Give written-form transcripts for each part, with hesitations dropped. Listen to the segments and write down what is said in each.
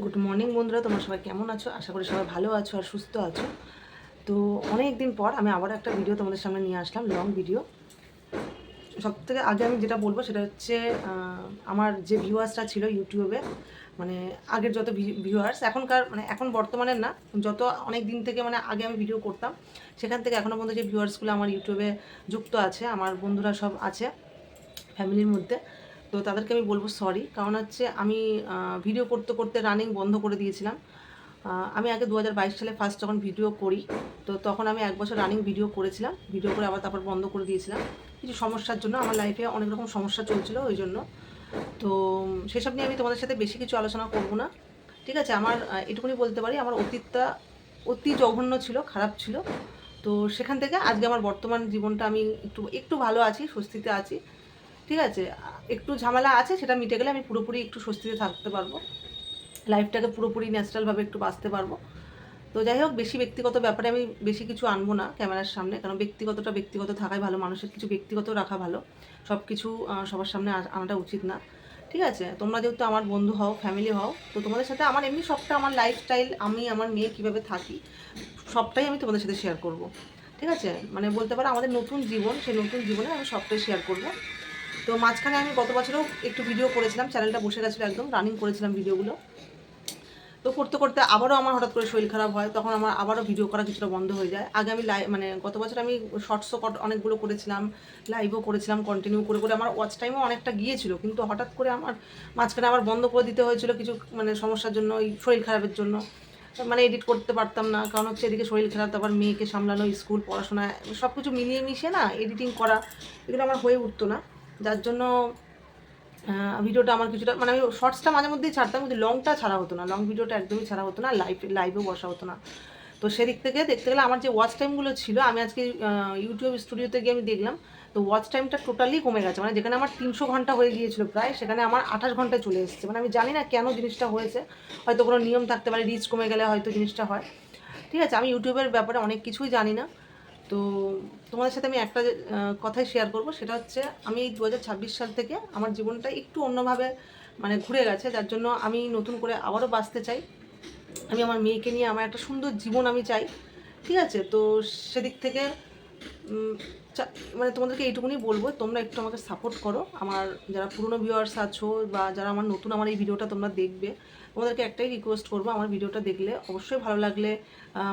Good morning বন্ধুরা, তোমরা সবাই কেমন আছো? আশা করি সবাই ভালো আছো আর সুস্থ আছো। তো অনেক দিন পর আমি আবার একটা ভিডিও তোমাদের সামনে নিয়ে আসলাম, লং ভিডিও। সবথেকে আগে আমি যেটা বলবো সেটা হচ্ছে আমার যে ভিউয়ার্সরা ছিল ইউটিউবে, মানে আগের যত ভিউয়ার্স, এখনকার মানে এখন বর্তমানের না, যত অনেক দিন থেকে মানে আগে আমি ভিডিও করতাম সেখান থেকে এখনও পর্যন্ত যে ভিউয়ার্সগুলো আমার ইউটিউবে যুক্ত আছে, আমার বন্ধুরা সব আছে ফ্যামিলির মধ্যে। তো তাদেরকে আমি বলবো সরি, কারণ হচ্ছে আমি ভিডিও করতে করতে রানিং বন্ধ করে দিয়েছিলাম। আমি আগে 2022 সালে ফার্স্ট যখন ভিডিও করি, তো তখন আমি 1 বছর রানিং ভিডিও করেছিলাম, ভিডিও করে আবার তারপর বন্ধ করে দিয়েছিলাম কিছু সমস্যার জন্য। আমার লাইফে অনেক রকম সমস্যা চলছিল ওই জন্য। তো সেসব নিয়ে আমি তোমাদের সাথে বেশি কিছু আলোচনা করব না, ঠিক আছে? আমার এটুকুনি বলতে পারি, আমার অতীতটা অতি জঘন্য ছিল, খারাপ ছিল। তো সেখান থেকে আজকে আমার বর্তমান জীবনটা আমি একটু একটু ভালো আছি, স্বস্তিতে আছি, ঠিক আছে? একটু ঝামেলা আছে, সেটা মিটে গেলে আমি পুরোপুরি একটু স্বস্তিতে থাকতে পারবো, লাইফটাকে পুরোপুরি ন্যাচারালভাবে একটু বাঁচতে পারবো। তো যাই হোক, বেশি ব্যক্তিগত ব্যাপারে আমি বেশি কিছু আনবো না ক্যামেরার সামনে, কারণ ব্যক্তিগতটা ব্যক্তিগত থাকাই ভালো, মানুষের কিছু ব্যক্তিগত রাখা ভালো, সব কিছু সবার সামনে আনাটা উচিত না, ঠিক আছে? তোমরা যেহেতু আমার বন্ধু হও, ফ্যামিলি হও, তো তোমাদের সাথে আমার এমনি সবটা, আমার লাইফস্টাইল, আমি আমার মেয়ে কীভাবে থাকি, সবটাই আমি তোমাদের সাথে শেয়ার করব, ঠিক আছে? মানে বলতে পারো আমাদের নতুন জীবন, সেই নতুন জীবনে আমি সবটাই শেয়ার করব। তো মাঝখানে আমি গত বছরেও একটু ভিডিও করেছিলাম, চ্যানেলটা বসে গেছিলো, একদম রানিং করেছিলাম ভিডিওগুলো। তো করতে করতে আবারও আমার হঠাৎ করে শরীর খারাপ হয়, তখন আমার আবারও ভিডিও করা কিছুটা বন্ধ হয়ে যায়। আগে আমি মানে গত বছর আমি শর্টসও অনেকগুলো করেছিলাম, লাইভও করেছিলাম, কন্টিনিউ করে করে আমার ওয়াচ টাইমও অনেকটা গিয়েছিল, কিন্তু হঠাৎ করে আমার মাঝখানে আবার বন্ধ করে দিতে হয়েছিল কিছু মানে সমস্যার জন্য, ওই শরীর খারাপের জন্য। মানে এডিট করতে পারতাম না, কারণ হচ্ছে এদিকে শরীর খারাপ, তারপর মেয়েকে সামলানো, স্কুল, পড়াশোনা, সব কিছু মিলিয়ে মিশিয়ে না এডিটিং করা এগুলো আমার হয়ে উঠতো না, যার জন্য ভিডিওটা আমার কিছুটা মানে আমি শর্টসটা মাঝে মধ্যেই ছাড়তাম, কিন্তু লংটা ছাড়া হতো না, লং ভিডিওটা একদমই ছাড়া হতো না, লাইভেও বসা হতো না। তো সেদিক থেকে দেখতে গেলে আমার যে ওয়াচ টাইমগুলো ছিল, আমি আজকে ইউটিউব স্টুডিওতে গিয়ে আমি দেখলাম, তো ওয়াচ টাইমটা টোটালি কমে গেছে। মানে যেখানে আমার 300 ঘন্টা হয়ে গিয়েছিল প্রায়, সেখানে আমার 28 ঘন্টায় চলে এসেছে। মানে আমি জানি না কেন জিনিসটা হয়েছে, হয়তো কোনো নিয়ম থাকতে পারে, রিচ কমে গেলে হয়তো জিনিসটা হয়, ঠিক আছে? আমি ইউটিউবের ব্যাপারে অনেক কিছুই জানি না। তো তোমাদের সাথে আমি একটা কথাই শেয়ার করব, সেটা হচ্ছে আমি এই 2026 সাল থেকে আমার জীবনটা একটু অন্যভাবে মানে ঘুরে গেছে, যার জন্য আমি নতুন করে আবারও বাঁচতে চাই। আমি আমার মেয়েকে নিয়ে আমার একটা সুন্দর জীবন আমি চাই, ঠিক আছে? তো সেদিক থেকে মানে তোমাদেরকে এইটুকুনি বলবো, তোমরা একটু আমাকে সাপোর্ট করো। আমার যারা পুরনো ভিউয়ার্স আছো বা যারা আমার নতুন আমার এই ভিডিওটা তোমরা দেখবে, তোমাদেরকে একটাই রিকোয়েস্ট করবো, আমার ভিডিওটা দেখলে অবশ্যই ভালো লাগলে,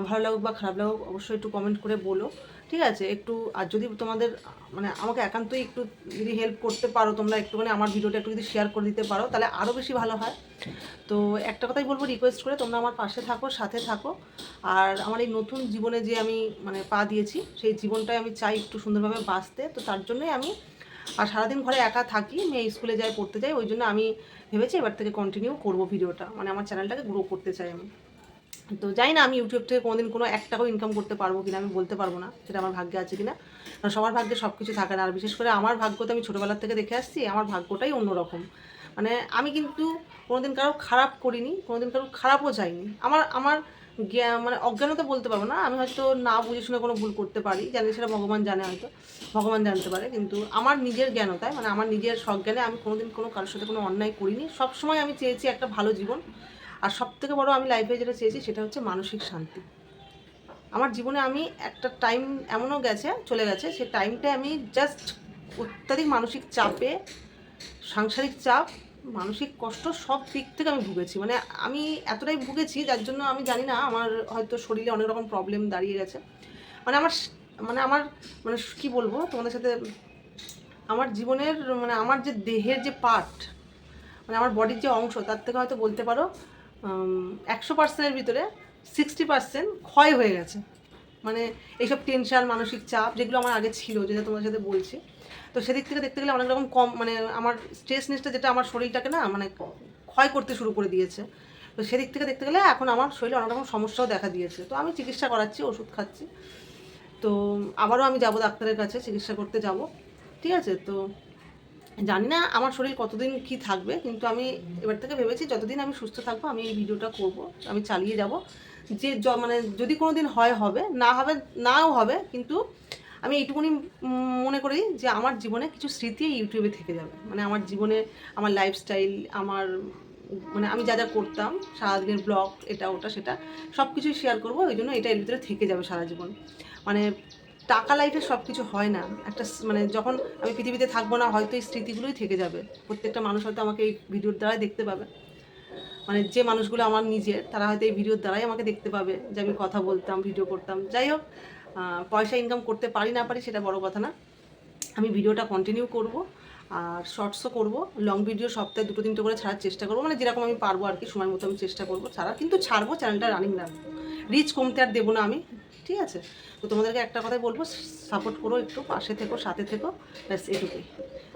ভালো লাগুক বা খারাপ লাগুক, অবশ্যই একটু কমেন্ট করে বলো, ঠিক আছে? একটু, আর যদি তোমাদের মানে আমাকে একান্তই একটু যদি হেল্প করতে পারো, তোমরা একটুখানি আমার ভিডিওটা একটু যদি শেয়ার করে দিতে পারো, তাহলে আরও বেশি ভালো হয়। তো একটা কথাই বলবো, রিকোয়েস্ট করে তোমরা আমার পাশে থাকো, সাথে থাকো। আর আমার এই নতুন জীবনে যে আমি মানে পা দিয়েছি, সেই জীবনটাই আমি চাই একটু সুন্দরভাবে বাঁচতে। তো তার জন্যই আমি, আর সারাদিন ঘরে একা থাকি, মেয়ে স্কুলে যাই, পড়তে যাই, ওই জন্য আমি ভেবেছি এবার থেকে কন্টিনিউ করবো ভিডিওটা, মানে আমার চ্যানেলটাকে গ্রো করতে চাই আমি। তো জানি না আমি ইউটিউব থেকে কোনোদিন কোনো 1 টাকাও ইনকাম করতে পারবো কিনা, আমি বলতে পারবো না সেটা আমার ভাগ্যে আছে কিনা, কারণ সবার ভাগ্যে সব কিছু থাকে না। আর বিশেষ করে আমার ভাগ্য তো আমি ছোটোবেলার থেকে দেখে আসছি, আমার ভাগ্যটাই অন্যরকম। মানে আমি কিন্তু কোনোদিন কারো খারাপ করিনি, কোনোদিন কারো খারাপও চাইনি। আমার আমার মানে অজ্ঞানতা বলতে পারবো না, আমি হয়তো না বুঝে শুনে কোনো ভুল করতে পারি, জানি সেটা ভগবান জানে, হয়তো ভগবান জানতে পারে, কিন্তু আমার নিজের জ্ঞানতায়, মানে আমার নিজের সজ্ঞানে আমি কোনোদিন কোনো কারোর সাথে কোনো অন্যায় করিনি। সবসময় আমি চেয়েছি একটা ভালো জীবন। আর সবথেকে বড় আমি লাইফে যেটা চেয়েছি সেটা হচ্ছে মানসিক শান্তি। আমার জীবনে আমি একটা টাইম এমনও চলে গেছে, সে টাইমটায় আমি জাস্ট অত্যাধিক মানসিক চাপে, সাংসারিক চাপ, মানসিক কষ্ট, সব দিক থেকে আমি ভুগেছি। মানে আমি এতটাই ভুগেছি, যার জন্য আমি জানি না, আমার হয়তো শরীরে অনেক রকম প্রবলেম দাঁড়িয়ে গেছে। মানে আমার মানে আমার মানে কী বলবো তোমাদের সাথে, আমার জীবনের মানে আমার যে দেহের যে পার্ট, মানে আমার বডির যে অংশ, তার থেকে হয়তো বলতে পারো 100%-এর ভিতরে 60% ক্ষয় হয়ে গেছে। মানে এইসব টেনশন, মানসিক চাপ যেগুলো আমার আগে ছিল, যেটা তোমার সাথে বলছি, তো সেদিক থেকে দেখতে গেলে অনেক রকম কম, মানে আমার স্ট্রেসনেসটা যেটা আমার শরীরটাকে না মানে ক্ষয় করতে শুরু করে দিয়েছে। তো সেদিক থেকে দেখতে গেলে এখন আমার শরীরে অনেক রকম সমস্যাও দেখা দিয়েছে। তো আমি চিকিৎসা করাচ্ছি, ওষুধ খাচ্ছি। তো আবারও আমি যাব ডাক্তারের কাছে, চিকিৎসা করতে যাব, ঠিক আছে? তো জানি না আমার শরীর কতদিন কি থাকবে, কিন্তু আমি এবার থেকে ভেবেছি যতদিন আমি সুস্থ থাকবো আমি এই ভিডিওটা করব, আমি চালিয়ে যাব। যে মানে যদি কোনো দিন হয় হবে, না হবে নাও হবে, কিন্তু আমি এইটুকুনি মনে করি যে আমার জীবনে কিছু স্মৃতি ইউটিউবে থেকে যাবে। মানে আমার জীবনে আমার লাইফস্টাইল, আমার মানে আমি যা যা করতাম সারাদিনের ব্লগ, এটা ওটা সেটা সব কিছুই শেয়ার করবো। ওই জন্য এটা এর ভিতরে থেকে যাবে সারা জীবন। মানে টাকা লাইফে সব কিছু হয় না, একটা মানে যখন আমি পৃথিবীতে থাকবো না হয়তো এই স্মৃতিগুলোই থেকে যাবে। প্রত্যেকটা মানুষ হয়তো আমাকে এই ভিডিওর দ্বারাই দেখতে পাবে, মানে যে মানুষগুলো আমার নিজের তারা হয়তো এই ভিডিওর দ্বারাই আমাকে দেখতে পাবে যে আমি কথা বলতাম, ভিডিও করতাম। যাই হোক, পয়সা ইনকাম করতে পারি না পারি সেটা বড় কথা না, আমি ভিডিওটা কন্টিনিউ করব। আর শর্টসও করব, লং ভিডিও সপ্তাহে 2-3টে করে ছাড়ার চেষ্টা করবো, মানে যেরকম আমি পারবো আর কি, সময় মতো আমি চেষ্টা করবো ছাড়ার, কিন্তু ছাড়বো, চ্যানেলটা রানিং রাখবো, রিচ কমতে আর দেবো না আমি, ঠিক আছে? তো তোমাদেরকে একটা কথাই বলবো, সাপোর্ট করো, একটু পাশে থেকো, সাথে থেকো, ব্যাস এটুকুই।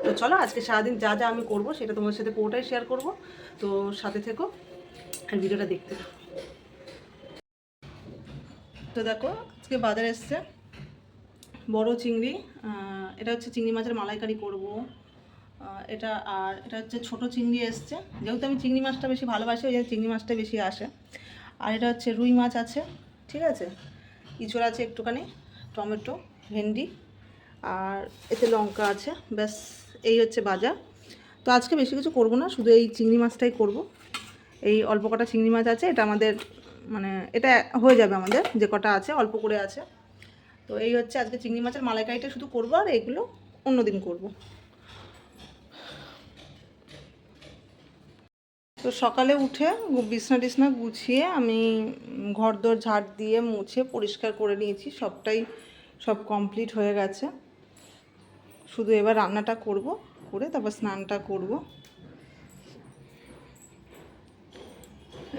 তো চলো আজকে সারাদিন যা যা আমি করবো সেটা তোমাদের সাথে পুরোটাই শেয়ার করব। তো সাথে থেকো আর ভিডিওটা দেখতে থাকো। তো দেখো আজকে বাজারে এসছে বড় চিংড়ি, এটা হচ্ছে চিংড়ি মাছের মালাইকারি করব। এটা আর এটা হচ্ছে ছোট চিংড়ি এসছে, যেহেতু আমি চিংড়ি মাছটা বেশি ভালোবাসি ওই জন্য চিংড়ি মাছটা বেশি আসে। আর এটা হচ্ছে রুই মাছ আছে, ঠিক আছে, ইঁচড় আছে একটুখানি, টমেটো, ভেন্ডি, আর এতে লঙ্কা আছে, ব্যাস এই হচ্ছে বাজার। তো আজকে বেশি কিছু করব না, শুধু এই চিংড়ি মাছটাই করব। এই অল্প কটা চিংড়ি মাছ আছে, এটা আমাদের মানে এটা হয়ে যাবে আমাদের, যে কটা আছে অল্প করে আছে। তো এই হচ্ছে আজকে চিংড়ি মাছের মালাইকারিটা শুধু করবো, আর এগুলো অন্য দিন করব। তো সকালে উঠে বিছনা টিছনা গুছিয়ে আমি ঘরদোর ঝাড় দিয়ে মুছে পরিষ্কার করে নিয়েছি, সব কমপ্লিট হয়ে গেছে। শুধু এবার রান্নাটা করব, করে তারপর স্নানটা করব।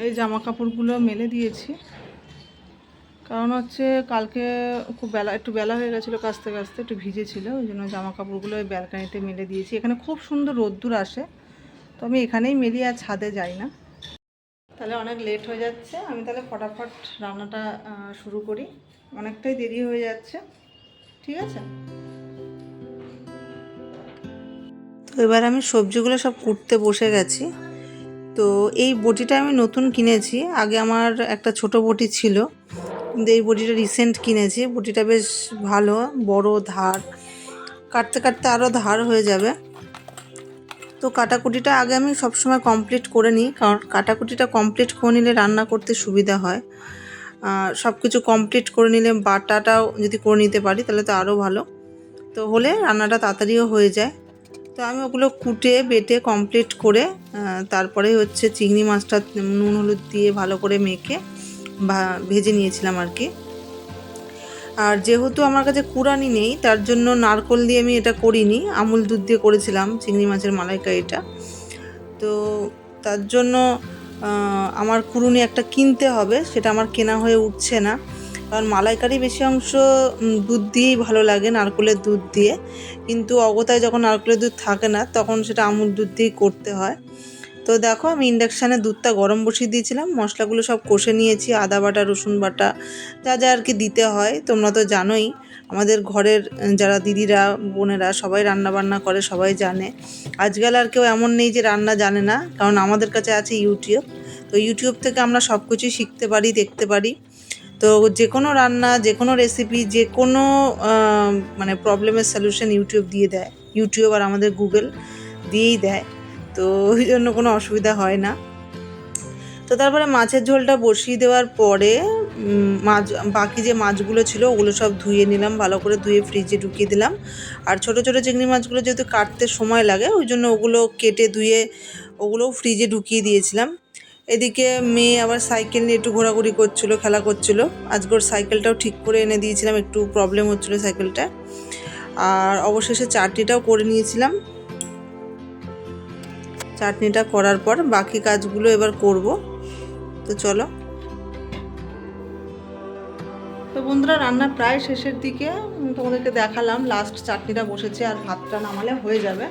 এই জামা কাপড়গুলো মেলে দিয়েছি, কারণ হচ্ছে কালকে খুব একটু বেলা হয়ে গেছিলো, কাচতে কাচতে একটু ভিজে ছিল, ওই জন্য জামা কাপড়গুলো ওই ব্যালকানিতে মেলে দিয়েছি। এখানে খুব সুন্দর রোদ্দুর আসে, তো আমি এখানেই মেলি, আর ছাদে যাই না। তাহলে অনেক লেট হয়ে যাচ্ছে, আমি তাহলে ফটাফট রান্নাটা শুরু করি, অনেকটাই দেরি হয়ে যাচ্ছে, ঠিক আছে? তো এবার আমি সবজিগুলো সব কুটতে বসে গেছি। তো এই বটিটা আমি নতুন কিনেছি, আগে আমার একটা ছোট বটি ছিল, কিন্তু এই বটিটা রিসেন্ট কিনেছি। বটিটা বেশ ভালো, বড়, ধার, কাটতে কাটতে আরও ধার হয়ে যাবে। তো কাটাকুটিটা আগে আমি সবসময় কমপ্লিট করে নিই, কারণ কাটাকুটিটা কমপ্লিট করে নিলে রান্না করতে সুবিধা হয়। সব কিছু কমপ্লিট করে নিলে বাটাটাও যদি করে নিতে পারি তাহলে তো আরও ভালো, তো হলে রান্নাটা তাড়াতাড়িও হয়ে যায়। তো আমি ওগুলো কুটে বেটে কমপ্লিট করে তারপরে হচ্ছে চিংড়ি মাছটা নুন হলুদ দিয়ে ভালো করে মেখে ভেজে নিয়েছিলাম আর কি। আর যেহেতু আমার কাছে কুড়ানি নেই তার জন্য নারকোল দিয়ে আমি এটা করিনি, আমুল দুধ দিয়ে করেছিলাম চিংড়ি মাছের মালাইকারিটা। তো তার জন্য আমার কুড়ুনি একটা কিনতে হবে, সেটা আমার কেনা হয়ে উঠছে না, কারণ মালাইকারি বেশি অংশ দুধ দিয়েই ভালো লাগে, নারকেলের দুধ দিয়ে, কিন্তু অগতায় যখন নারকেলের দুধ থাকে না তখন সেটা আমুল দুধ দিয়েই করতে হয়। তো দেখো আমি ইন্ডাকশানে দুধটা গরম বসিয়ে দিয়েছিলাম, মশলাগুলো সব কষে নিয়েছি, আদা বাটা, রসুন বাটা, যা যা আর কি দিতে হয় তোমরা তো জানোই, আমাদের ঘরের যারা দিদিরা বোনেরা সবাই রান্না বান্না করে, সবাই জানে। আজকাল আর কেউ এমন নেই যে রান্না জানে না, কারণ আমাদের কাছে আছে ইউটিউব। তো ইউটিউব থেকে আমরা সব কিছুই শিখতে পারি, দেখতে পারি। তো যে কোনো রান্না, যে কোনো রেসিপি, যে কোনো মানে প্রবলেমের সলিউশন ইউটিউব দিয়ে দেয়, ইউটিউব আর আমাদের গুগল দিয়েই দেয়, তো ওই জন্য কোনো অসুবিধা হয় না। তো তারপরে মাছের ঝোলটা বসিয়ে দেওয়ার পরে বাকি যে মাছগুলো ছিল ওগুলো সব ধুয়ে নিলাম, ভালো করে ধুয়ে ফ্রিজে ঢুকিয়ে দিলাম। আর ছোটো ছোটো চিংড়ি মাছগুলো যেহেতু কাটতে সময় লাগে ওই জন্য ওগুলো কেটে ধুয়ে ওগুলোও ফ্রিজে ঢুকিয়ে দিয়েছিলাম। এদিকে মেয়ে আবার সাইকেল নিয়ে একটু ঘোরাঘুরি করছিলো, খেলা করছিলো। আজকের সাইকেলটাও ঠিক করে এনে দিয়েছিলাম, একটু প্রবলেম হচ্ছিলো সাইকেলটা। আর অবশেষে চাটনিটাও করে নিয়েছিলাম। চাটনিটা করার পর বাকি কাজগুলো এবার করব। তো চলো। তো বন্ধুরা রান্না প্রায় শেষের দিকে, তোমাদেরকে দেখালাম লাস্ট চাটনিটা বসেছে, আর ভাতটা নামালে হয়ে যাবে।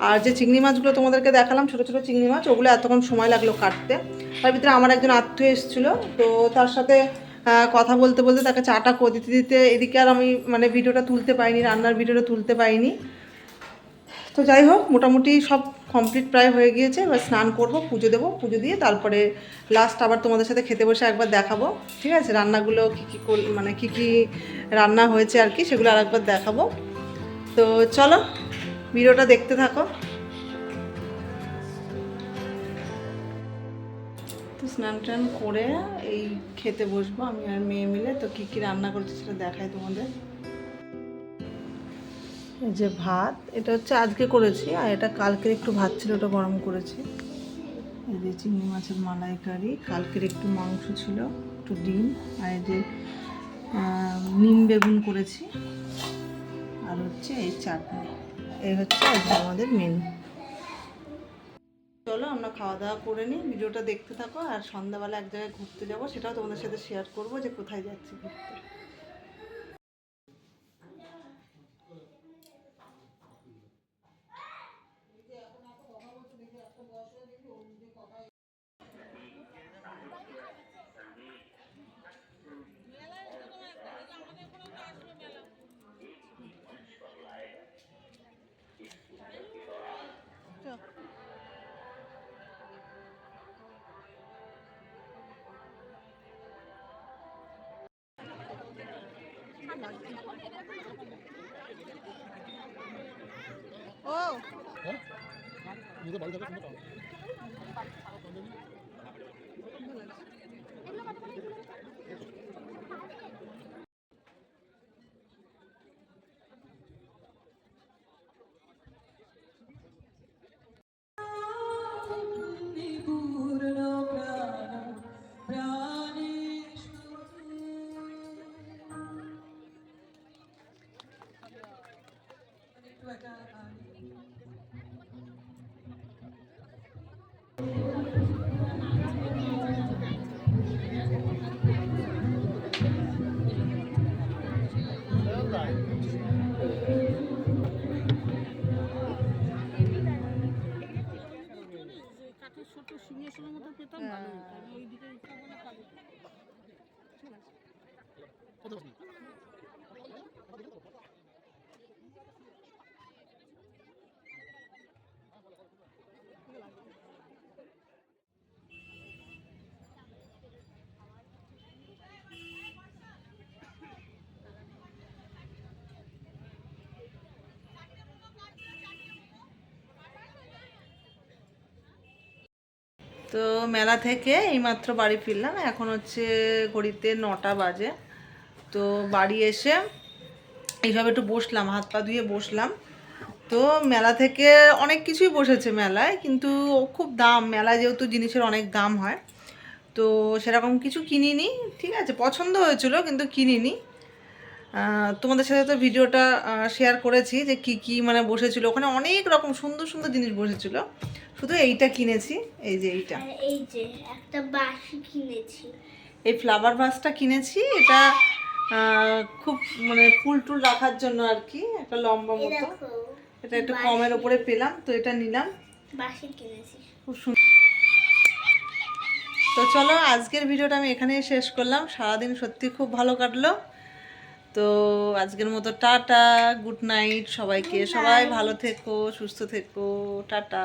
আর যে চিংড়ি মাছগুলো তোমাদেরকে দেখালাম, ছোটো ছোটো চিংড়ি মাছ, ওগুলো এতক্ষণ সময় লাগলো কাটতে। তার ভিতরে আমার একজন আত্মীয় এসেছিলো, তো তার সাথে কথা বলতে বলতে তাকে চাটা করে দিতে দিতে এদিকে আর আমি মানে ভিডিওটা তুলতে পারিনি, রান্নার ভিডিওটা তুলতে পারিনি। তো যাই হোক, মোটামুটি সব কমপ্লিট প্রায় হয়ে গিয়েছে। এবার স্নান করব, পুজো দেবো, পুজো দিয়ে তারপরে লাস্ট আবার তোমাদের সাথে খেতে বসে একবার দেখাবো, ঠিক আছে? রান্নাগুলো কী মানে কী রান্না হয়েছে আর কি, সেগুলো আর একবার দেখাবো। তো চলো ভিডিওটা দেখতে থাকো। তো স্নান টান করে এই খেতে বসবো আমি আর মেয়ে মিলে। তো কী কী রান্না করছি সেটা দেখাই তোমাদের। এই যে ভাত, এটা হচ্ছে আজকে করেছি, আর এটা কালকের একটু ভাত ছিল, ওটা গরম করেছি। এই যে চিংড়ি মাছের মালাইকারি, কালকের একটু মাংস ছিল, একটু ডিম, আর এই যে নিম বেগুন করেছি, আর হচ্ছে এই চাটনি। এই হচ্ছে আজকে আমাদের মেনু। চলো আমরা খাওয়া দাওয়া করে নিই, ভিডিওটা দেখতে থাকো। আর সন্ধ্যাবেলা এক জায়গায় ঘুরতে যাবো, সেটাও তোমাদের সাথে শেয়ার করবো যে কোথায় যাচ্ছি ঘুরতে। ও তো মেলা থেকে এইমাত্র বাড়ি ফিরলাম, এখন হচ্ছে ঘড়িতে 9টা বাজে। তো বাড়ি এসে এইভাবে একটু বসলাম, হাত পা ধুয়ে বসলাম। তো মেলা থেকে অনেক কিছুই বসেছে মেলায়, কিন্তু খুব দাম, মেলায় যেহেতু জিনিসের অনেক দাম হয়, তো সেরকম কিছু কিনিনি। ঠিক আছে, পছন্দ হয়েছিল কিন্তু কিনিনি। তোমাদের সাথে তো ভিডিওটা শেয়ার করেছি যে কি কি মানে বসেছিল ওখানে, অনেক রকম সুন্দর সুন্দর জিনিস বসেছিল। শুধু এইটা কিনেছি, এই যে এইটা, এই যে একটা বাঁশি কিনেছি, এই ফ্লাওয়ার ভাসটা কিনেছি। এটা খুব মানে ফুল টুল রাখার জন্য আর কি, একটা লম্বা মতো। এটা একটু কমের ওপরে পেলাম, তো এটা নিলাম। বাঁশি কিনেছি, খুব সুন্দর। তো চলো আজকের ভিডিওটা আমি এখানেই শেষ করলাম। সারাদিন সত্যি খুব ভালো কাটলো। তো আজকের মতো টাটা, গুড নাইট সবাইকে। সবাই ভালো থেকো, সুস্থ থেকো, টাটা।